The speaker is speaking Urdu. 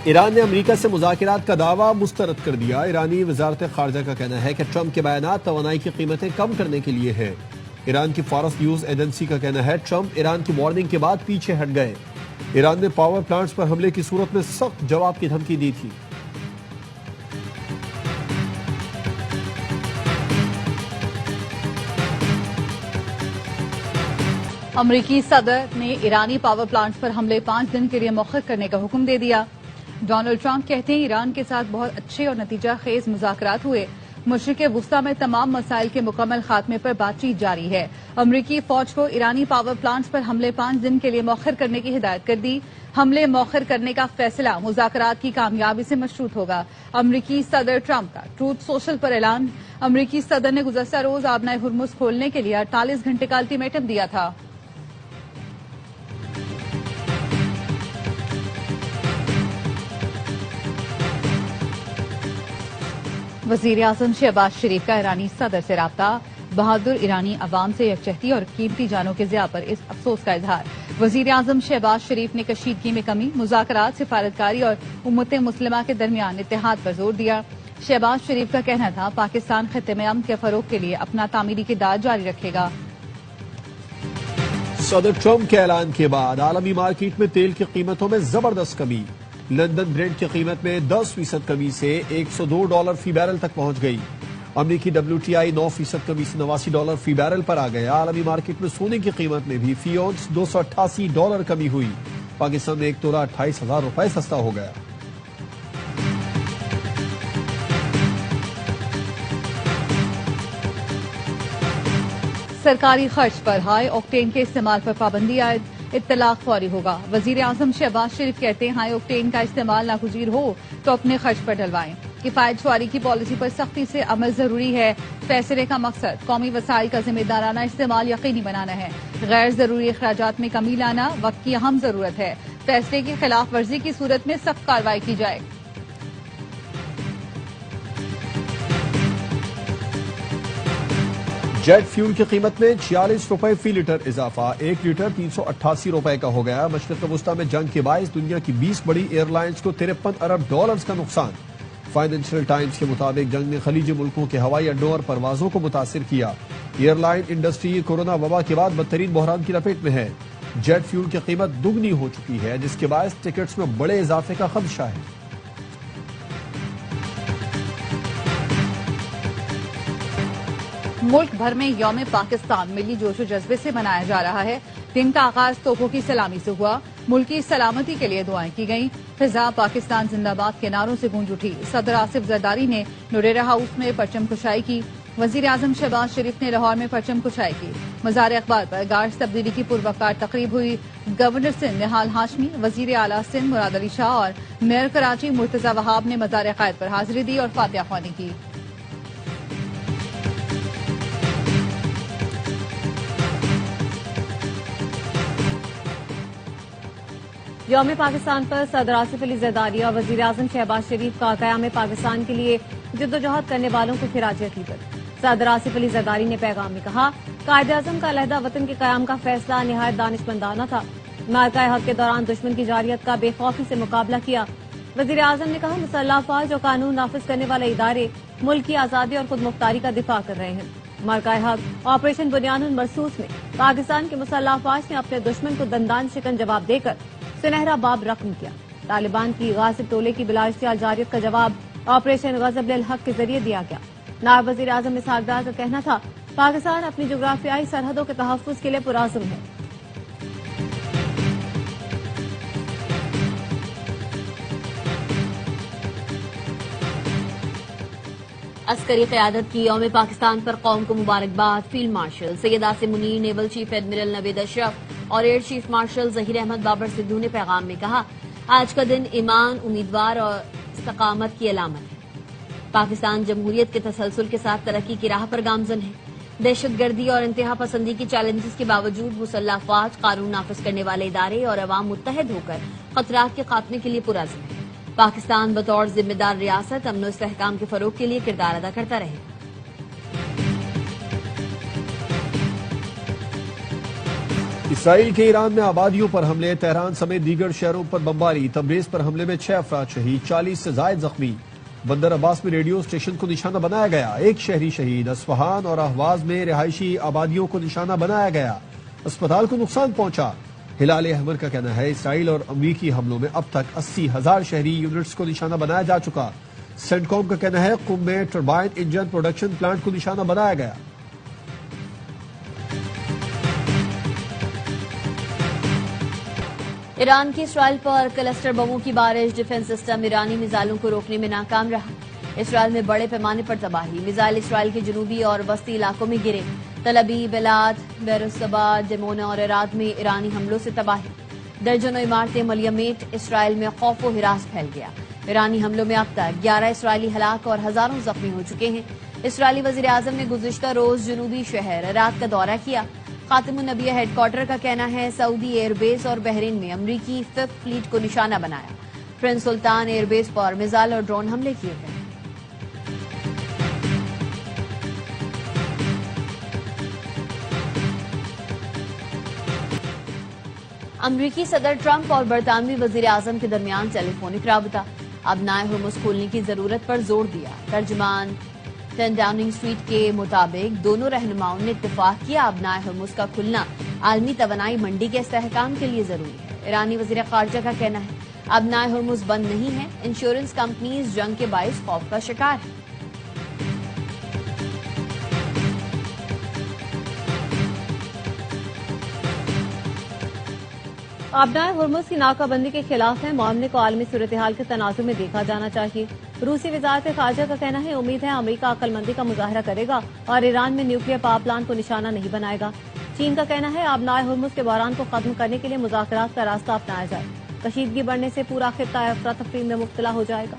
ایران نے امریکہ سے مذاکرات کا دعویٰ مسترد کر دیا۔ ایرانی وزارت خارجہ کا کہنا ہے کہ ٹرمپ کے بیانات توانائی کی قیمتیں کم کرنے کے لیے ہیں۔ ایران کی فارس نیوز ایجنسی کا کہنا ہے ٹرمپ ایران کی وارننگ کے بعد پیچھے ہٹ گئے۔ ایران نے پاور پلانٹس پر حملے کی صورت میں سخت جواب کی دھمکی دی تھی۔ امریکی صدر نے ایرانی پاور پلانٹس پر حملے 5 دن کے لیے مؤخر کرنے کا حکم دے دیا۔ ڈونلڈ ٹرمپ کہتے ہیں ایران کے ساتھ بہت اچھے اور نتیجہ خیز مذاکرات ہوئے۔ مشرق وسطی میں تمام مسائل کے مکمل خاتمے پر بات چیت جاری ہے۔ امریکی فوج کو ایرانی پاور پلانٹس پر حملے 5 دن کے لیے مؤخر کرنے کی ہدایت کر دی۔ حملے مؤخر کرنے کا فیصلہ مذاکرات کی کامیابی سے مشروط ہوگا۔ امریکی صدر ٹرمپ کا ٹروتھ سوشل پر اعلان۔ امریکی صدر نے گزشتہ روز آبنائے ہرمز کھولنے کے لیے 48 گھنٹے کا الٹیمیٹم دیا تھا۔ وزیر اعظم شہباز شریف کا ایرانی صدر سے رابطہ۔ بہادر ایرانی عوام سے یکجہتی اور قیمتی جانوں کے ضیاع پر اس افسوس کا اظہار۔ وزیر اعظم شہباز شریف نے کشیدگی میں کمی، مذاکرات، سفارتکاری اور امت مسلمہ کے درمیان اتحاد پر زور دیا۔ شہباز شریف کا کہنا تھا پاکستان خطے میں امن کے فروغ کے لیے اپنا تعمیری کردار جاری رکھے گا۔ صدر ٹرمپ کے اعلان کے بعد عالمی مارکیٹ میں تیل کی قیمتوں میں زبردست کمی۔ لندن برنٹ کی قیمت میں 10% کمی سے $102 فی بیرل تک پہنچ گئی۔ امریکی WTI 9% کمی سے $89 فی بیرل پر آ گیا۔ عالمی مارکیٹ میں سونے کی قیمت میں بھی فی اونس $288 کمی ہوئی۔ پاکستان میں ایک تولہ 28,000 روپے سستا ہو گیا۔ سرکاری خرچ پر ہائی آکٹین کے استعمال پر پابندی عائد، اطلاق فوری ہوگا۔ وزیر اعظم شہباز شریف کہتے ہیں ہائی آکٹین کا استعمال ناگزیر ہو تو اپنے خرچ پر ڈلوائیں۔ کفایت شعاری کی پالیسی پر سختی سے عمل ضروری ہے۔ فیصلے کا مقصد قومی وسائل کا ذمہ دارانہ استعمال یقینی بنانا ہے۔ غیر ضروری اخراجات میں کمی لانا وقت کی اہم ضرورت ہے۔ فیصلے کی خلاف ورزی کی صورت میں سخت کارروائی کی جائے۔ جیٹ فیول کی قیمت میں 46 روپے فی لیٹر اضافہ، 1 لیٹر 388 روپے کا ہو گیا۔ مشرق وسطی میں جنگ کے باعث دنیا کی 20 بڑی ایئر لائنز کو $53 ارب کا نقصان۔ فائنینشیل ٹائمز کے مطابق جنگ نے خلیجی ملکوں کے ہوائی اڈوں اور پروازوں کو متاثر کیا۔ ایئر لائن انڈسٹری کورونا وبا کے بعد بدترین بحران کی لپیٹ میں ہے۔ جیٹ فیول کی قیمت دگنی ہو چکی ہے، جس کے باعث ٹکٹس میں بڑے اضافے کا خدشہ ہے۔ ملک بھر میں یوم پاکستان ملی جوش و جذبے سے منایا جا رہا ہے۔ دن کا آغاز توپوں کی سلامی سے ہوا۔ ملکی سلامتی کے لیے دعائیں کی گئیں۔ فضا پاکستان زندہ باد کے نعروں سے گونج اٹھی۔ صدر آصف زرداری نے نوریرا ہاؤس میں پرچم کشائی کی۔ وزیر اعظم شہباز شریف نے لاہور میں پرچم کشائی کی۔ مزار اقبال پر گارڈز تبدیلی کی پروقار تقریب ہوئی۔ گورنر سندھ نہال ہاشمی، وزیر اعلیٰ سندھ مراد علی شاہ اور میئر کراچی مرتضی وہاب نے مزار قائد پر حاضری دی اور فاتحہ خوانی کی۔ یوم پاکستان پر صدر آصف علی زرداری اور وزیر اعظم شہباز شریف کا قیام پاکستان کے لیے جدوجہد کرنے والوں کو خراج عقیدت۔ صدر آصف علی زرداری نے پیغام میں کہا قائد اعظم کا علیحدہ وطن کے قیام کا فیصلہ نہایت دانشمندانہ تھا۔ معرکہ حق کے دوران دشمن کی جارحیت کا بے خوفی سے مقابلہ کیا۔ وزیر اعظم نے کہا مسلح افواج اور قانون نافذ کرنے والے ادارے ملک کی آزادی اور خود مختاری کا دفاع کر رہے ہیں۔ معرکہ حق آپریشن بنیان المرصوص میں پاکستان کے مسلح افواج نے اپنے دشمن کو دندان شکن جواب دے کر سنہرا باب رقم کیا۔ طالبان کی غاصب ٹولے کی بلا اشتعال جارحیت کا جواب آپریشن غضب للحق کے ذریعے دیا گیا۔ نائب وزیر اعظم اسحاق ڈار کا کہنا تھا پاکستان اپنی جغرافیائی سرحدوں کے تحفظ کے لیے پرعزم ہے۔ عسکری قیادت کی یوم پاکستان پر قوم کو مبارکباد۔ Field marshal Syed Asim Munir, naval chief admiral Naveed Ashraf اور air chief marshal Zaheer Ahmed Babar Sidhu نے پیغام میں کہا آج کا دن ایمان، امیدوار اور استقامت کی علامت ہے۔ پاکستان جمہوریت کے تسلسل کے ساتھ ترقی کی راہ پر گامزن ہے۔ دہشت گردی اور انتہا پسندی کی چیلنجز کے باوجود مسلح افواج، قانون نافذ کرنے والے ادارے اور عوام متحد ہو کر خطرات کے خاتمے کے لیے پرعزم ہے۔ پاکستان بطور ذمہ دار ریاست امن و استحکام کے فروغ کے لیے کردار ادا کرتا رہے گا۔ اسرائیل کے ایران میں آبادیوں پر حملے، تہران سمیت دیگر شہروں پر بمباری، تبریز پر حملے میں 6 افراد شہید، 40 سے زائد زخمی۔ بندر عباس میں ریڈیو اسٹیشن کو نشانہ بنایا گیا، 1 شہری شہید۔ اصفہان اور اہواز میں رہائشی آبادیوں کو نشانہ بنایا گیا، اسپتال کو نقصان پہنچا۔ ہلال احمر کا کہنا ہے اسرائیل اور امریکی حملوں میں اب تک 80,000 شہری یونٹس کو نشانہ بنایا جا چکا۔ سینٹ کام کا کہنا ہے قم میں ٹربائن انجن پروڈکشن پلانٹ کو نشانہ بنایا گیا۔ ایران کی اسرائیل پر کلسٹر بموں کی بارش، ڈیفنس سسٹم ایرانی میزائلوں کو روکنے میں ناکام رہا۔ اسرائیل میں بڑے پیمانے پر تباہی، میزائل اسرائیل کے جنوبی اور وسطی علاقوں میں گرے۔ تل ابیب، ایلات، بیروسبا، ڈیمونا اور عراق میں ایرانی حملوں سے تباہی، درجنوں عمارتیں ملیمیٹ۔ اسرائیل میں خوف و ہراس پھیل گیا۔ ایرانی حملوں میں اب تک 11 اسرائیلی ہلاک اور ہزاروں زخمی ہو چکے ہیں۔ اسرائیلی وزیراعظم نے گزشتہ روز جنوبی شہر عراق کا دورہ کیا۔ خاتم النبیہ ہیڈ کوارٹر کا کہنا ہے سعودی ایئر بیس اور بحرین میں امریکی 5th فلیٹ کو نشانہ بنایا۔ پرنس سلطان ایئر بیس پر میزائل اور ڈرون حملے کیے گئے۔ امریکی صدر ٹرمپ اور برطانوی وزیر اعظم کے درمیان ٹیلی فونک رابطہ، ابنائے ہرمز کھولنے کی ضرورت پر زور دیا۔ ترجمان 10 ڈاؤننگ اسٹریٹ کے مطابق دونوں رہنماؤں نے اتفاق کیا ابنائے ہرمز کا کھلنا عالمی توانائی منڈی کے استحکام کے لیے ضروری ہے۔ ایرانی وزیر خارجہ کا کہنا ہے ابنائے ہرمز بند نہیں ہیں، انشورنس کمپنیز جنگ کے باعث خوف کا شکار ہیں۔ ابنائے ہرمز کی ناکہ بندی کے خلاف ہیں، معاملے کو عالمی صورتحال کے تناظر میں دیکھا جانا چاہیے۔ روسی وزارت خارجہ کا کہنا ہے امید ہے امریکہ عقل مندی کا مظاہرہ کرے گا اور ایران میں نیوکلیئر پاور پلانٹ کو نشانہ نہیں بنائے گا۔ چین کا کہنا ہے ابنائے ہرمز کے بحران کو ختم کرنے کے لیے مذاکرات کا راستہ اپنایا جائے، کشیدگی بڑھنے سے پورا خطہ افراتفری میں مبتلا ہو جائے گا۔